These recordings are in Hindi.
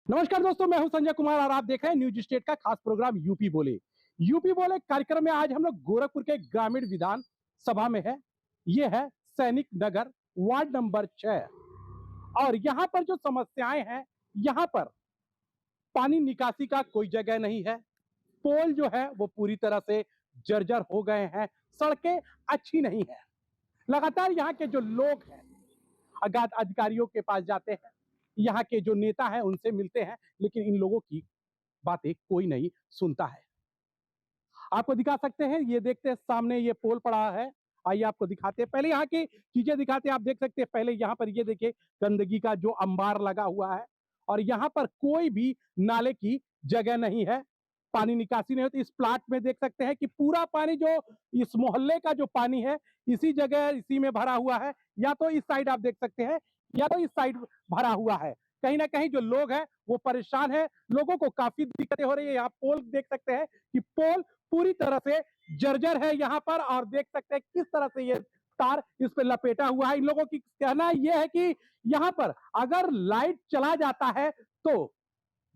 नमस्कार दोस्तों, मैं हूं संजय कुमार और आप देख रहे हैं न्यूज स्टेट का खास प्रोग्राम यूपी बोले। यूपी बोले कार्यक्रम में आज हम लोग गोरखपुर के ग्रामीण विधान सभा में है। ये है सैनिक नगर, वार्ड नंबर 6। और यहाँ पर जो समस्याएं हैं, यहाँ पर पानी निकासी का कोई जगह नहीं है। पोल जो है वो पूरी तरह से जर्जर हो गए हैं। सड़कें अच्छी नहीं है। लगातार यहाँ के जो लोग हैं अज्ञात अधिकारियों के पास जाते हैं, यहाँ के जो नेता हैं उनसे मिलते हैं, लेकिन इन लोगों की बातें कोई नहीं सुनता है। आपको दिखा सकते हैं, ये देखते हैं सामने ये पोल पड़ा है। आइए आपको दिखाते हैं, पहले यहाँ की चीजें दिखाते हैं। आप देख सकते हैं पहले यहाँ पर ये देखिए गंदगी का जो अंबार लगा हुआ है और यहाँ पर कोई भी नाले की जगह नहीं है। पानी निकासी नहीं होती। इस प्लाट में देख सकते हैं कि पूरा पानी जो इस मोहल्ले का जो पानी है इसी जगह इसी में भरा हुआ है। या तो इस साइड आप देख सकते हैं या तो इस साइड भरा हुआ है। कहीं ना कहीं जो लोग हैं वो परेशान है। लोगों को काफी दिक्कतें हो रही है। यहाँ पोल देख सकते हैं कि पोल पूरी तरह से जर्जर है यहाँ पर, और देख सकते हैं किस तरह से ये तार इस पे लपेटा हुआ है। इन लोगों की कहना यह है कि यहाँ पर अगर लाइट चला जाता है तो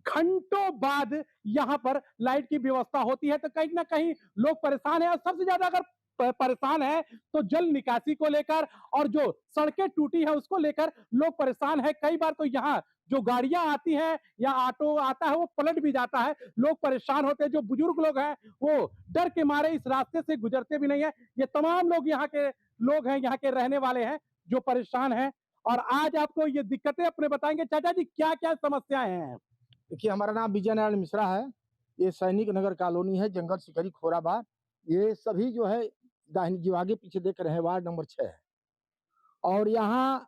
घंटों बाद यहाँ पर लाइट की व्यवस्था होती है। तो कहीं ना कहीं लोग परेशान है, और सबसे ज्यादा अगर परेशान है तो जल निकासी को लेकर और जो सड़कें टूटी है उसको लेकर लोग परेशान है। कई बार तो यहाँ जो गाड़ियां आती हैं या ऑटो आता है वो पलट भी जाता है। लोग परेशान होते हैं। जो बुजुर्ग लोग हैं वो डर के मारे इस रास्ते से गुजरते भी नहीं है। ये तमाम लोग यहाँ के लोग हैं, यहाँ के रहने वाले हैं जो परेशान हैं। और आज आपको ये दिक्कतें अपने बताएंगे। चाचा जी, क्या क्या समस्याएं हैं? देखिए, हमारा नाम विजय नारायण मिश्रा है। ये सैनिक नगर कॉलोनी है, जंगल शिकरी खोराबाद। ये सभी जो है दाहिनी जो आगे पीछे देख रहे हैं वार्ड नंबर 6 है। और यहाँ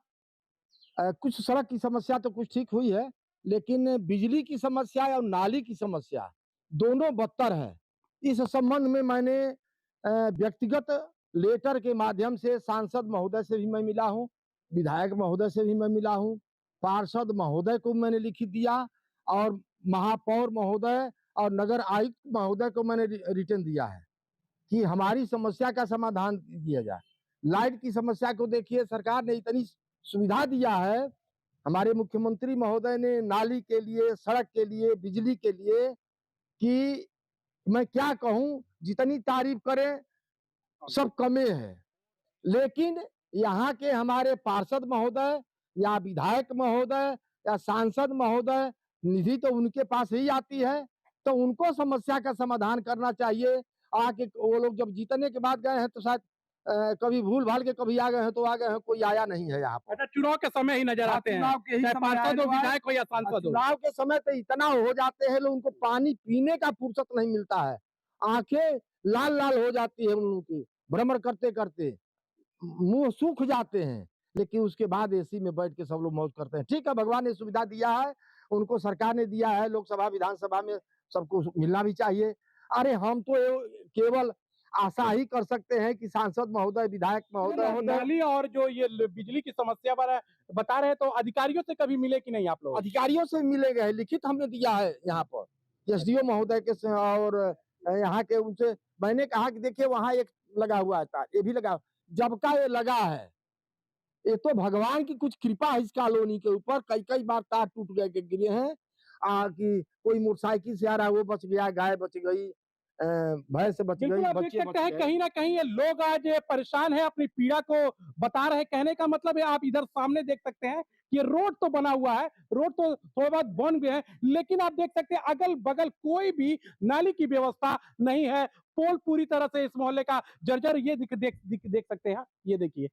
कुछ सड़क की समस्या तो कुछ ठीक हुई है, लेकिन बिजली की समस्या और नाली की समस्या दोनों बदतर है। इस संबंध में मैंने व्यक्तिगत लेटर के माध्यम से सांसद महोदय से भी मैं मिला हूँ, विधायक महोदय से भी मैं मिला हूँ, पार्षद महोदय को मैंने लिखित दिया, और महापौर महोदय और नगर आयुक्त महोदय को मैंने रिटर्न दिया है कि हमारी समस्या का समाधान किया जाए। लाइट की समस्या को देखिए, सरकार ने इतनी सुविधा दिया है। हमारे मुख्यमंत्री महोदय ने नाली के लिए, सड़क के लिए, बिजली के लिए, कि मैं क्या कहूँ, जितनी तारीफ करें सब कमे है। लेकिन यहाँ के हमारे पार्षद महोदय या विधायक महोदय या सांसद महोदय, निधि तो उनके पास ही आती है, तो उनको समस्या का समाधान करना चाहिए। आके वो लोग जब जीतने के बाद गए हैं तो शायद कभी भूल भाल के कभी आ गए हैं तो आ गए हैं, कोई आया नहीं है यहाँ पर। अच्छा, चुनाव के समय ही नजर आते हैं, चुनाव के ही चाहे समय आए पार्षद हो, लोग आए। विधायक हो या सांसद हो। चुनाव के समय तो इतना हो जाते हैं लोग, उनको पानी पीने का फुर्सत नहीं मिलता है। आंखें लाल लाल हो जाती है उन लोगों की, भ्रमण करते करते मुंह सूख जाते हैं। लेकिन उसके बाद एसी में बैठ के सब लोग मौज करते हैं। ठीक है, भगवान ने सुविधा दिया है, उनको सरकार ने दिया है, लोकसभा विधानसभा में सबको मिलना भी चाहिए। अरे हम तो केवल आशा ही कर सकते हैं कि सांसद महोदय, विधायक महोदय, नाली और जो ये बिजली की समस्या पर बता रहे हैं, तो अधिकारियों से कभी मिले कि नहीं आप लोग? अधिकारियों से मिले गए, लिखित हमने दिया है यहाँ पर एसडीओ महोदय के और यहाँ के उनसे मैंने कहा कि देखिए वहाँ एक लगा हुआ था, ये भी लगा, जब का ये लगा है, ये तो भगवान की कुछ कृपा है इस कॉलोनी के ऊपर। कई कई बार तार टूट गए के गिरे हैं, कि कोई मोटरसाइकिल से आ रहा है वो बच गया, गाय बच गई, भैंस बच गई, बिल्कुल, आप देख बच्चे बच सकते हैं गए। कहीं ना कहीं ये लोग आज परेशान है, अपनी पीड़ा को बता रहे हैं। कहने का मतलब है, आप इधर सामने देख सकते हैं ये रोड तो बना हुआ है, रोड तो थोड़ा बहुत बन गए हैं, लेकिन आप देख सकते हैं अगल बगल कोई भी नाली की व्यवस्था नहीं है। पोल पूरी तरह से इस मोहल्ले का जर्जर, ये देख सकते हैं। ये देखिए,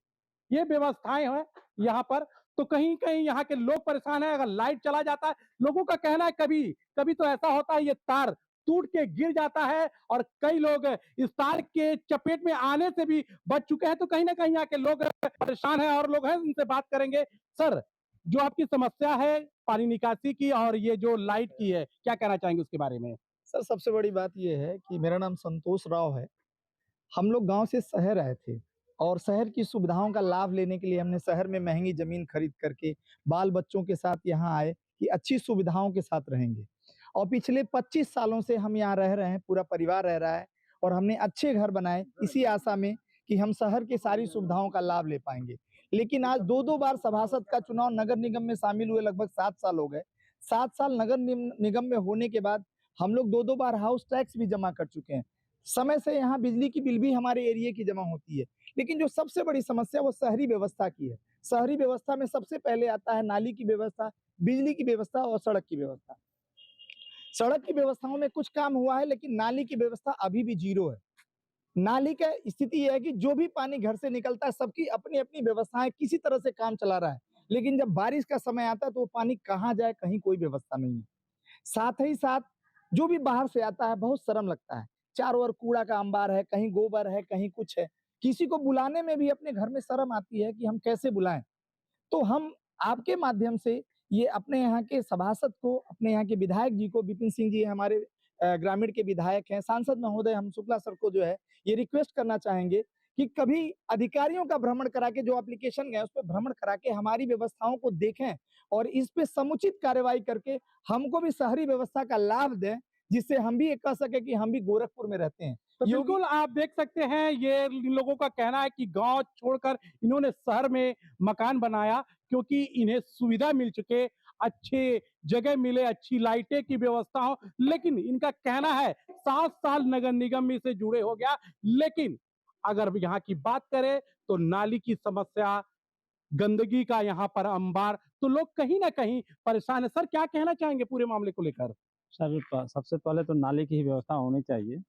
ये व्यवस्थाएं हैं यहाँ पर। तो कहीं कहीं यहाँ के लोग परेशान है। अगर लाइट चला जाता है, लोगों का कहना है कभी कभी तो ऐसा होता है ये तार टूट के गिर जाता है, और कई लोग इस तार के चपेट में आने से भी बच चुके हैं। तो कहीं ना कहीं यहाँ के लोग परेशान हैं, और लोग हैं उनसे बात करेंगे। सर, जो आपकी समस्या है पानी निकासी की और ये जो लाइट की है, क्या कहना चाहेंगे उसके बारे में? सर, सबसे बड़ी बात ये है कि मेरा नाम संतोष राव है। हम लोग गांव से शहर आए थे और शहर की सुविधाओं का लाभ लेने के लिए हमने शहर में महंगी जमीन खरीद करके बाल बच्चों के साथ यहाँ आए कि अच्छी सुविधाओं के साथ रहेंगे। और पिछले 25 सालों से हम यहाँ रह रहे हैं, पूरा परिवार रह रहा है, और हमने अच्छे घर बनाए इसी आशा में कि हम शहर की सारी सुविधाओं का लाभ ले पाएंगे। लेकिन आज दो बार सभासद का चुनाव नगर निगम में शामिल हुए, लगभग 7 साल हो गए। 7 साल नगर निगम में होने के बाद हम लोग 2-2 बार हाउस टैक्स भी जमा कर चुके हैं। समय से यहाँ बिजली की बिल भी हमारे एरिया की जमा होती है। लेकिन जो सबसे बड़ी समस्या वो शहरी व्यवस्था की है। शहरी व्यवस्था में सबसे पहले आता है नाली की व्यवस्था, बिजली की व्यवस्था और सड़क की व्यवस्था। सड़क की व्यवस्थाओं में कुछ काम हुआ है, लेकिन नाली की व्यवस्था अभी भी जीरो है। नाली का स्थिति ये है कि जो भी पानी घर से निकलता है, सबकी अपनी-अपनी व्यवस्थाएं, किसी तरह से काम चला रहा है। लेकिन जब बारिश का समय आता है तो वो पानी कहाँ जाए, कहीं कोई व्यवस्था नहीं है। साथ ही साथ जो भी बाहर से आता है बहुत शर्म लगता है। चारों ओर कूड़ा का अंबार है, कहीं गोबर है, कहीं कुछ है। किसी को बुलाने में भी अपने घर में शर्म आती है कि हम कैसे बुलाएं। तो हम आपके माध्यम से ये अपने यहाँ के सभासद को, अपने यहाँ के विधायक जी को, विपिन सिंह जी हमारे ग्रामीण के विधायक हैं, सांसद महोदय हम शुक्ला सर को जो है ये रिक्वेस्ट करना चाहेंगे कि कभी अधिकारियों का भ्रमण करा के, जो एप्लीकेशन गए उस पर भ्रमण करा के हमारी व्यवस्थाओं को देखें और इस पे समुचित कार्रवाई करके हमको भी शहरी व्यवस्था का लाभ दें, जिससे हम भी ये कह सके कि हम भी गोरखपुर में रहते हैं। तो बिल्कुल आप देख सकते हैं, ये इन लोगों का कहना है कि गांव छोड़कर इन्होंने शहर में मकान बनाया क्योंकि इन्हें सुविधा मिल चुके, अच्छे जगह मिले, अच्छी लाइटें की व्यवस्था हो। लेकिन इनका कहना है 7 साल नगर निगम में से जुड़े हो गया, लेकिन अगर यहाँ की बात करें तो नाली की समस्या, गंदगी का यहाँ पर अंबार, तो लोग कहीं ना कहीं परेशान है। सर क्या कहना चाहेंगे पूरे मामले को लेकर? सर सबसे पहले तो नाली की ही व्यवस्था होनी चाहिए।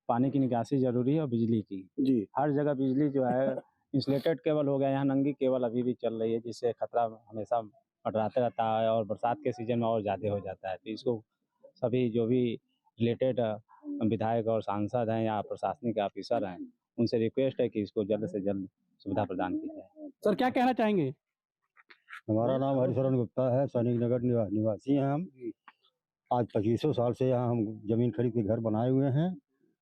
पानी की निकासी ज़रूरी है और बिजली की। जी। हर जगह बिजली जो है इंसुलेटेड केबल हो गया, यहाँ नंगी केबल अभी भी चल रही है, जिससे खतरा हमेशा मंडराते रहता है और बरसात के सीज़न में और ज़्यादा हो जाता है। तो इसको सभी जो भी रिलेटेड विधायक और सांसद हैं या प्रशासनिक ऑफिसर हैं, उनसे रिक्वेस्ट है कि इसको जल्द से जल्द सुविधा प्रदान की जाए। सर क्या कहना चाहेंगे? हमारा नाम हरिशरण गुप्ता है, सैनिक नगर निवासी हैं हम। आज 25 साल से यहाँ हम ज़मीन खरीद के घर बनाए हुए हैं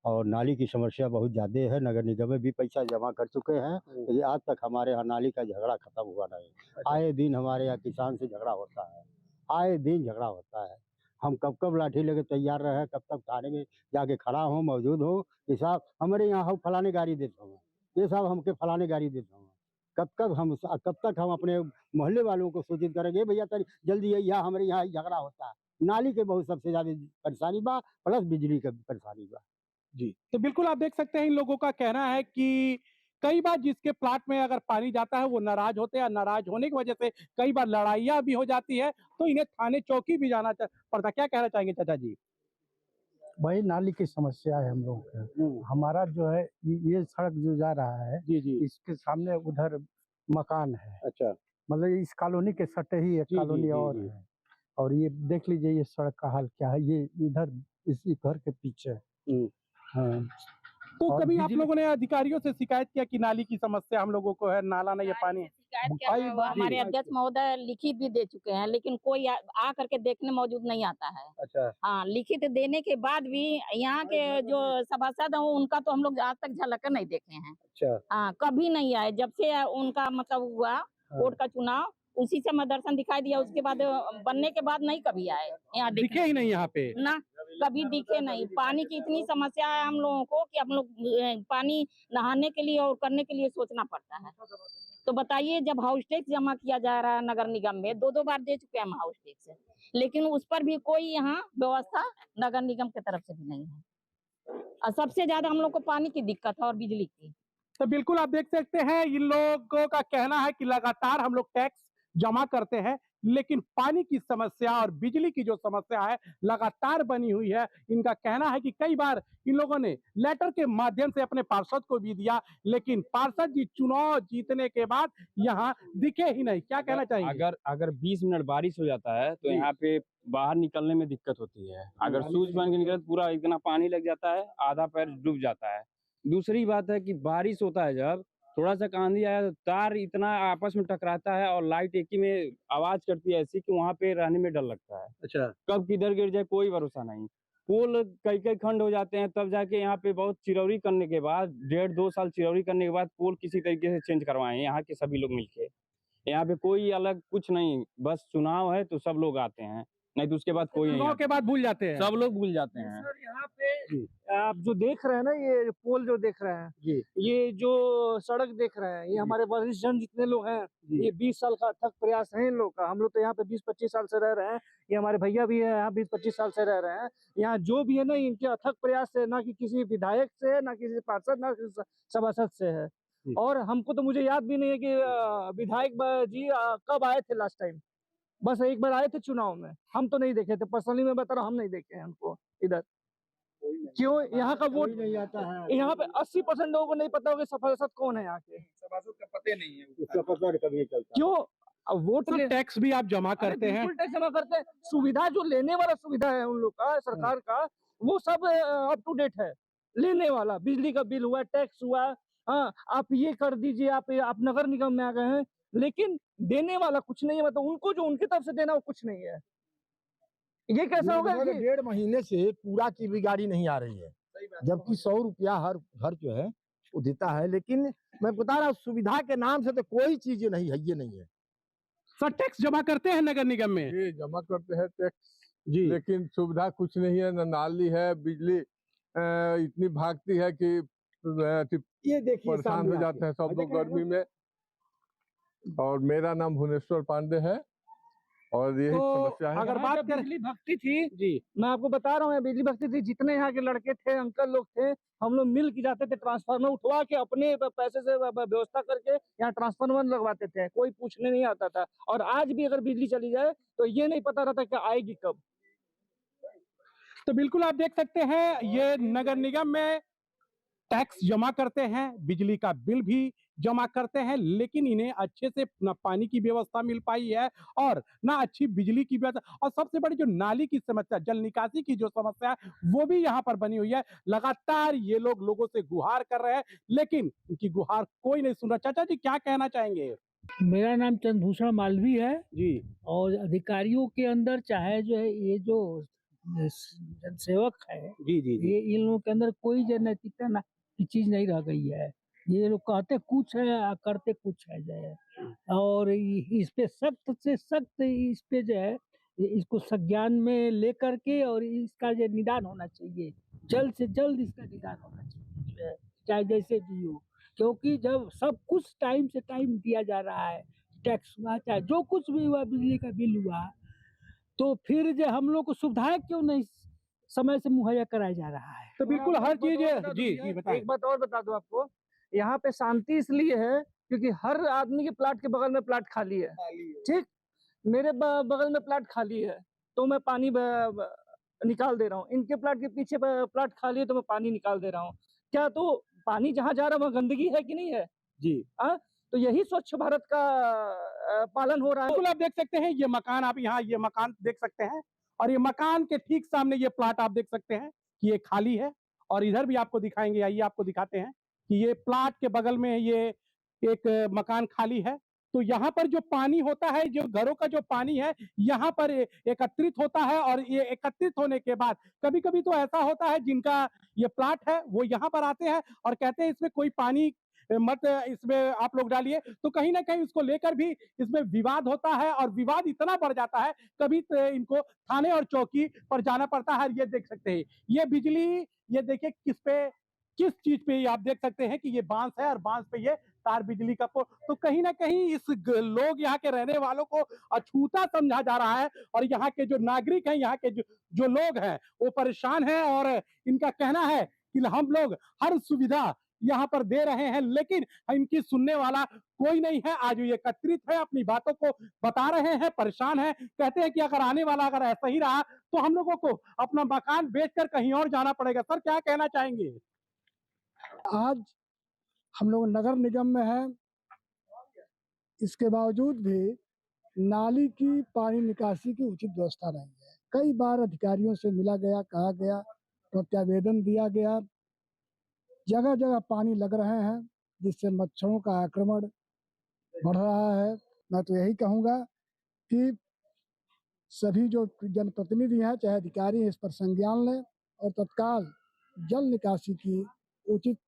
और नाली की समस्या बहुत ज़्यादा है। नगर निगम में भी पैसा जमा कर चुके हैं, लेकिन आज तक हमारे यहाँ नाली का झगड़ा खत्म हुआ नहीं। आए दिन हमारे यहाँ किसान से झगड़ा होता है, आए दिन झगड़ा होता है। हम कब लाठी लेके तैयार रहे, कब तक थाने में जाके खड़ा हो, मौजूद हो कि साहब हमारे यहाँ फलाने गाड़ी देता हूँ, ये साहब हमके फलाने गाड़ी देता हूँ। कब तक हम अपने मोहल्ले वालों को सूचित करेंगे, भैया तनी जल्दी यहाँ हमारे यहाँ झगड़ा होता है। नाली के बहुत सबसे ज़्यादा परेशानी बा, प्लस बिजली का परेशानी बा। जी, तो बिल्कुल आप देख सकते हैं, इन लोगों का कहना है कि कई बार जिसके प्लाट में अगर पानी जाता है वो नाराज होते हैं, नाराज होने की वजह से कई बार लड़ाइयाँ भी हो जाती है, तो इन्हें थाने चौकी भी जाना पड़ता है। क्या कहना चाहेंगे चाचा जी? वही नाली की समस्या है हम लोगों का। हमारा जो है ये सड़क जो जा रहा है, जी, जी। इसके सामने उधर मकान है। अच्छा। मतलब इस कॉलोनी के सटे ही एक जी, जी, कॉलोनी जी, और जी। है। और ये देख लीजिए ये सड़क का हाल क्या है, ये इधर इसी घर के पीछे। हुँ। हाँ। तो और कभी आप बिजली लोगों ने अधिकारियों से शिकायत किया कि नाली की समस्या हम लोगों को है, नाला नहीं है पानी? शिकायत कई क्या बार हमारे जी। अध्यक्ष महोदय लिखित भी दे चुके हैं, लेकिन कोई आ करके देखने मौजूद नहीं आता है। अच्छा। हाँ, लिखित देने के बाद भी यहाँ के जो सभासद हैं उनका तो हम लोग आज तक झलक नहीं देखे हैं। अच्छा। हाँ, कभी नहीं आए जब से उनका मतलब हुआ वोट का चुनाव, उसी समय दर्शन दिखाई दिया, उसके बाद बनने के बाद नहीं कभी आए यहाँ दिखे ही नहीं यहाँ पे। ना, कभी दिखे नहीं। पानी की इतनी समस्या है हम लोगों को कि हम लोग पानी नहाने के लिए और करने के लिए सोचना पड़ता है। तो बताइए, जब हाउस टैक्स जमा किया जा रहा है नगर निगम में, 2-2 बार दे चुके हैं हम हाउस टैक्स, लेकिन उस पर भी कोई यहाँ व्यवस्था नगर निगम की तरफ से भी नहीं है। और सबसे ज्यादा हम लोग को पानी की दिक्कत है और बिजली की। तो बिल्कुल आप देख सकते हैं, इन लोगों का कहना है कि लगातार हम लोग टैक्स जमा करते हैं, लेकिन पानी की समस्या और बिजली की जो समस्या है लगातार बनी हुई है। इनका कहना है कि कई बार इन लोगों ने लेटर के माध्यम से अपने पार्षद को भी दिया, लेकिन पार्षद जी चुनाव जीतने के बाद यहाँ दिखे ही नहीं। क्या कहना चाहेंगे? अगर 20 मिनट बारिश हो जाता है तो जी। यहाँ पे बाहर निकलने में दिक्कत होती है। अगर शूज पहन के निकले तो पूरा इतना पानी लग जाता है, आधा पैर डूब जाता है। दूसरी बात है कि बारिश होता है, जब थोड़ा सा आंधी आया तो तार इतना आपस में टकराता है और लाइट एक ही में आवाज करती है ऐसी कि वहाँ पे रहने में डर लगता है। अच्छा। कब किधर गिर जाए कोई भरोसा नहीं। पोल कई खंड हो जाते हैं, तब जाके यहाँ पे बहुत चिरौरी करने के बाद 1.5-2 साल चिरौरी करने के बाद पोल किसी तरीके से चेंज करवाए यहाँ के सभी लोग मिलके। यहाँ पे कोई अलग कुछ नहीं, बस चुनाव है तो सब लोग आते हैं। नहीं तो उसके बाद कोई नहीं चुनाव आता। के बाद भूल जाते हैं सब लोग भूल जाते हैं। सर यहाँ पे आप जो देख रहे हैं ना, ये पोल जो देख रहे हैं, जी ये जो सड़क देख रहे हैं, ये हमारे वरिष्ठ जन जितने लोग हैं, ये 20 साल का अथक प्रयास है इन लोग का। हम लोग तो यहाँ पे 20-25 साल से रह रहे हैं, ये हमारे भैया भी है यहाँ 20-25 साल से रह रहे हैं। यहाँ जो भी है ना, इनके अथक प्रयास से, ना कि किसी विधायक से है, ना किसी पार्षद, ना किसी सभासद से है। जी। और हमको तो मुझे याद भी नहीं है कि विधायक जी कब आए थे लास्ट टाइम। बस एक बार आए थे चुनाव में, हम तो नहीं देखे थे, पर्सनली मैं बता रहा हूँ, हम नहीं देखे हैं उनको इधर। क्यों यहाँ का वोट नहीं आता है, यहाँ पे 80% लोगों को नहीं पता होगा सभासद कौन है यहाँ के। सभासद का पता नहीं है। उसका पता कभी नहीं चलता। क्यों? अब वोट तो टैक्स भी आप जमा अरे करते हैं बिल्कुल टैक्स जमा करते हैं। सुविधा जो लेने वाला सुविधा है उन लोग का, सरकार का, वो सब अप टू डेट है। लेने वाला बिजली का बिल हुआ, टैक्स हुआ, हाँ आप ये कर दीजिए, आप नगर निगम में आ गए हैं, लेकिन देने वाला कुछ नहीं है। मतलब उनको जो उनकी तरफ से देना वो कुछ नहीं है। ये कैसा होगा लगभग कि 1.5 महीने से पूरा की भी गाड़ी नहीं आ रही है, जबकि 100 रुपया हर घर जो है वो देता है। लेकिन मैं बता रहा हूँ, सुविधा के नाम से तो कोई चीज नहीं है, ये नहीं है। सर टैक्स जमा करते हैं नगर निगम में जी जमा करते हैं टैक्स, जी लेकिन सुविधा कुछ नहीं है। न नाली है, बिजली इतनी भागती है कि ये देखिए परेशान सामने हो जाते हैं सब लोग देखें गर्मी में। और मेरा नाम भुवनेश्वर पांडे है और यही तो समस्या है। अगर यहाँ बात जब करें बिजली भक्ति थी, जी मैं आपको बता रहा हूँ, यहाँ बिजली भक्ति थी, जितने यहाँ के लड़के थे, अंकल लोग थे, हम लोग मिल के जाते थे, ट्रांसफार्मर उठवा के अपने पैसे से व्यवस्था करके यहाँ ट्रांसफार्मर लगवाते थे, कोई पूछने नहीं आता था। और आज भी अगर बिजली चली जाए तो ये नहीं पता रहता कि आएगी कब। तो बिल्कुल आप देख सकते हैं ये नगर निगम में टैक्स जमा करते हैं, बिजली का बिल भी जमा करते हैं, लेकिन इन्हें अच्छे से ना पानी की व्यवस्था मिल पाई है और ना अच्छी बिजली की व्यवस्था, और सबसे बड़ी जो नाली की समस्या, जल निकासी की जो समस्या है वो भी यहाँ पर बनी हुई है। लगातार ये लोग लोगों से गुहार कर रहे हैं, लेकिन उनकी गुहार कोई नहीं सुन रहा। चाचा जी क्या कहना चाहेंगे? मेरा नाम चंद्रभूषण मालवी है जी और अधिकारियों के अंदर चाहे जो है ये जो जनसेवक है, जी जी जी ये इन लोगों के अंदर कोई जो नैतिकता ना की चीज नहीं रह गई है। ये लोग कहते कुछ है और करते कुछ है जो है। और इस पे सख्त से सख्त इस पे जो है इसको संज्ञान में लेकर के और इसका जो निदान होना चाहिए, जल्द से जल्द इसका निदान होना चाहिए जो है, चाहे जैसे भी हो। क्योंकि जब सब कुछ टाइम से टाइम दिया जा रहा है, टैक्स हुआ चाहे जो कुछ भी हुआ, बिजली का बिल हुआ, तो फिर जो हम लोग को सुविधाएं क्यों नहीं समय से मुहैया कराया जा रहा है? तो बिल्कुल हर चीज जी जी बताएं। एक बात और बता दूं आपको, यहाँ पे शांति इसलिए है क्योंकि हर आदमी के प्लाट के बगल में प्लाट खाली है। ठीक, मेरे बगल में प्लाट खाली है तो मैं पानी निकाल दे रहा हूँ, इनके प्लाट के पीछे प्लाट खाली है तो मैं पानी निकाल दे रहा हूँ। क्या तो पानी जहाँ जा रहा है वहाँ गंदगी है कि नहीं है? जी तो यही स्वच्छ भारत का पालन हो रहा है। बिल्कुल आप देख सकते हैं ये मकान, आप यहाँ ये मकान देख सकते हैं और ये मकान के ठीक सामने ये प्लाट आप देख सकते हैं कि ये खाली है। और इधर भी आपको दिखाएंगे, आइए आपको दिखाते हैं कि ये प्लाट के बगल में ये एक मकान खाली है। तो यहाँ पर जो पानी होता है, जो घरों का जो पानी है यहाँ पर एकत्रित होता है और ये एकत्रित होने के बाद कभी कभी तो ऐसा होता है जिनका ये प्लाट है वो यहाँ पर आते हैं और कहते हैं इसमें कोई पानी मत इसमें आप लोग डालिए, तो कहीं ना कहीं उसको लेकर भी इसमें विवाद होता है और विवाद इतना बढ़ जाता है कभी तो इनको थाने और चौकी पर जाना पड़ता है। ये देख सकते हैं ये बिजली, ये देखिए किस चीज पे आप देख सकते हैं कि ये बांस है और बांस पे ये तार बिजली का तो कहीं ना कहीं इस लोग यहाँ के रहने वालों को अछूता समझा जा रहा है और यहाँ के जो नागरिक हैं, यहाँ के जो लोग हैं वो परेशान हैं और इनका कहना है कि हम लोग हर सुविधा यहाँ पर दे रहे हैं, लेकिन इनकी सुनने वाला कोई नहीं है। आज ये एकत्रित है, अपनी बातों को बता रहे हैं, परेशान है, कहते हैं कि अगर आने वाला अगर ऐसा ही रहा तो हम लोगों को अपना मकान बेचकर कहीं और जाना पड़ेगा। सर क्या कहना चाहेंगे? आज हम लोग नगर निगम में हैं, इसके बावजूद भी नाली की पानी निकासी की उचित व्यवस्था नहीं है। कई बार अधिकारियों से मिला गया, कहा गया, प्रत्यावेदन दिया गया, जगह जगह पानी लग रहे हैं जिससे मच्छरों का आक्रमण बढ़ रहा है। मैं तो यही कहूँगा कि सभी जो जनप्रतिनिधि हैं, चाहे अधिकारी हैं, इस पर संज्ञान लें और तत्काल जल निकासी की उचित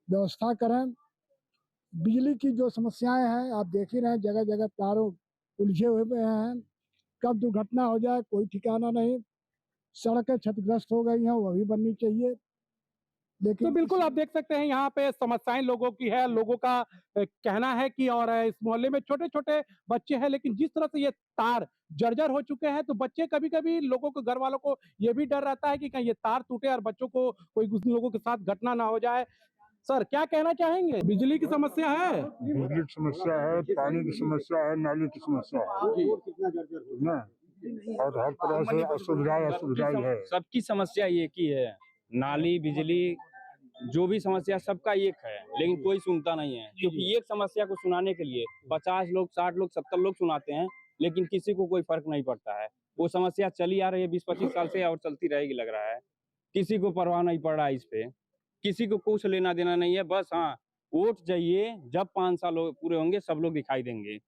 व्यवस्था करें। बिजली की जो समस्याएं हैं आप देख ही रहे हैं, जगह जगह तारों उलझे हुए हैं, कब दुर्घटना हो जाए कोई ठिकाना नहीं। सड़कें क्षतिग्रस्त हो गई हैं, वह भी बननी चाहिए। लेकिन तो बिल्कुल आप देख सकते हैं यहाँ पे समस्याएं लोगों की है, लोगों का कहना है कि और इस मोहल्ले में छोटे-छोटे बच्चे हैं, लेकिन जिस तरह से ये तार जर्जर हो चुके हैं, तो बच्चे कभी-कभी लोगों को घर वालों को ये भी डर रहता है कि कहीं ये तार टूटे और बच्चों को कोई उन लोगों के साथ घटना ना हो जाए। सर क्या कहना चाहेंगे? बिजली की समस्या है? बिजली की समस्या है, पानी की समस्या है, नाली की समस्या है ना, और हर तरह से असुविधाएं है। सबकी समस्या एक ही है, नाली, बिजली, जो भी समस्या सबका एक है, लेकिन कोई सुनता नहीं है। क्योंकि एक समस्या को सुनाने के लिए 50 लोग, 60 लोग, 70 लोग सुनाते हैं, लेकिन किसी को कोई फर्क नहीं पड़ता है। वो समस्या चली आ रही है 20-25 साल से और चलती रहेगी लग रहा है। किसी को परवाह नहीं पड़ रहा है इस पे, किसी को कुछ लेना देना नहीं है। बस हाँ, वोट चाहिए, जब 5 साल पूरे होंगे सब लोग दिखाई देंगे।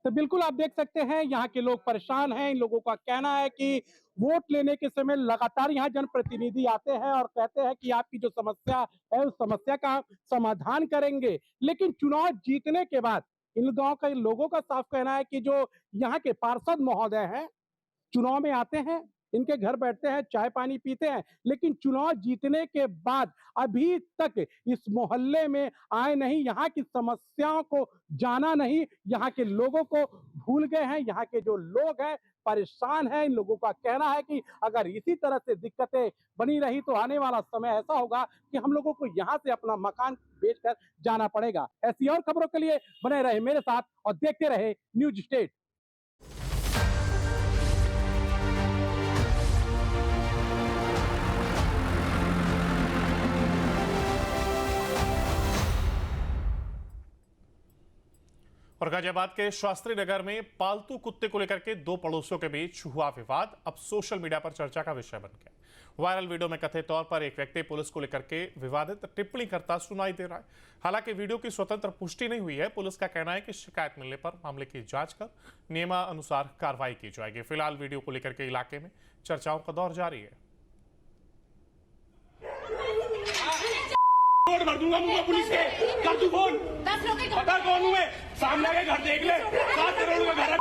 तो बिल्कुल आप देख सकते हैं यहाँ के लोग परेशान हैं। इन लोगों का कहना है कि वोट लेने के समय लगातार यहाँ जनप्रतिनिधि आते हैं और कहते हैं कि आपकी जो समस्या है उस समस्या का समाधान करेंगे, लेकिन चुनाव जीतने के बाद इन गांव के लोगों का साफ कहना है कि जो यहाँ के पार्षद महोदय हैं, चुनाव में आते हैं, इनके घर बैठते हैं, चाय पानी पीते हैं, लेकिन चुनाव जीतने के बाद अभी तक इस मोहल्ले में आए नहीं, यहाँ की समस्याओं को जाना नहीं, यहाँ के लोगों को भूल गए हैं। यहाँ के जो लोग हैं परेशान हैं। इन लोगों का कहना है कि अगर इसी तरह से दिक्कतें बनी रही तो आने वाला समय ऐसा होगा कि हम लोगों को यहाँ से अपना मकान बेचकर जाना पड़ेगा। ऐसी और खबरों के लिए बने रहे मेरे साथ और देखते रहे न्यूज स्टेट। और गाजियाबाद के शास्त्री नगर में पालतू कुत्ते को लेकर के दो पड़ोसियों के बीच हुआ विवाद अब सोशल मीडिया पर चर्चा का विषय बन गया। वायरल वीडियो में कथित तौर पर एक व्यक्ति पुलिस को लेकर के विवादित टिप्पणी करता सुनाई दे रहा है। हालांकि वीडियो की स्वतंत्र पुष्टि नहीं हुई है। पुलिस का कहना है कि शिकायत मिलने पर मामले की जांच कर नियमानुसार कार्रवाई की जाएगी। फिलहाल वीडियो को लेकर के इलाके में चर्चाओं का दौर जारी है। भर दूंगा मुझे पुलिस के, कर तू फोन, पता कौन हूँ मैं, सामने आके घर देख ले, 7 करोड़ का घर है,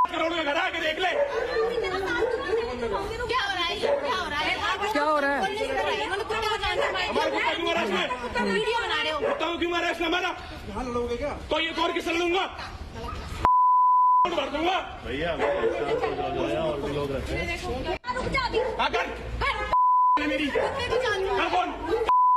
करोड़ का घर आके देख ले। क्या हो रहा है? क्या हो रहा है? क्या हो रहा है? वीडियो बना रहे हो? बताओ क्यों मारा इसने हमारा? यहाँ लड़ोगे क्या? तो ये और किस लड़ूंगा? भर दूंगा भैया। और भी लोग रहते हैं।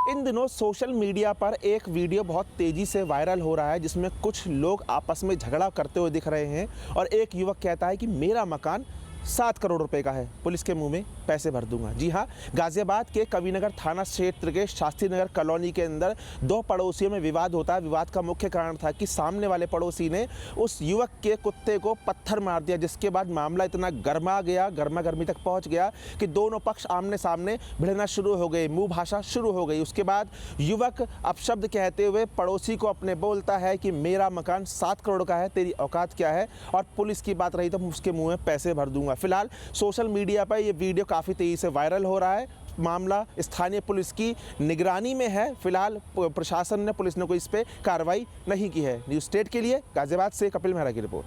इन दिनों सोशल मीडिया पर एक वीडियो बहुत तेजी से वायरल हो रहा है जिसमें कुछ लोग आपस में झगड़ा करते हुए दिख रहे हैं और एक युवक कहता है कि मेरा मकान 7 करोड़ रुपए का है, पुलिस के मुंह में पैसे भर दूंगा। जी हाँ, गाजियाबाद के कविनगर थाना क्षेत्र के शास्त्री नगर कॉलोनी के अंदर दो पड़ोसियों में विवाद होता है। विवाद का मुख्य कारण था कि सामने वाले पड़ोसी ने उस युवक के कुत्ते को पत्थर मार दिया, जिसके बाद मामला इतना गर्मा गया, गर्मा गर्मी तक पहुंच गया कि दोनों पक्ष आमने सामने भिड़ना शुरू हो गए, मुँह भाषा शुरू हो गई। उसके बाद युवक अपशब्द कहते हुए पड़ोसी को अपने बोलता है कि मेरा मकान 7 करोड़ का है, तेरी औकात क्या है, और पुलिस की बात रही तो उसके मुँह में पैसे भर दूंगा। फिलहाल सोशल मीडिया पर यह वीडियो काफ़ी तेज़ी से वायरल हो रहा है। मामला स्थानीय पुलिस की निगरानी में है। फिलहाल प्रशासन ने, पुलिस ने कोई इस पर कार्रवाई नहीं की है। न्यूज़ स्टेट के लिए गाजियाबाद से कपिल मेहरा की रिपोर्ट।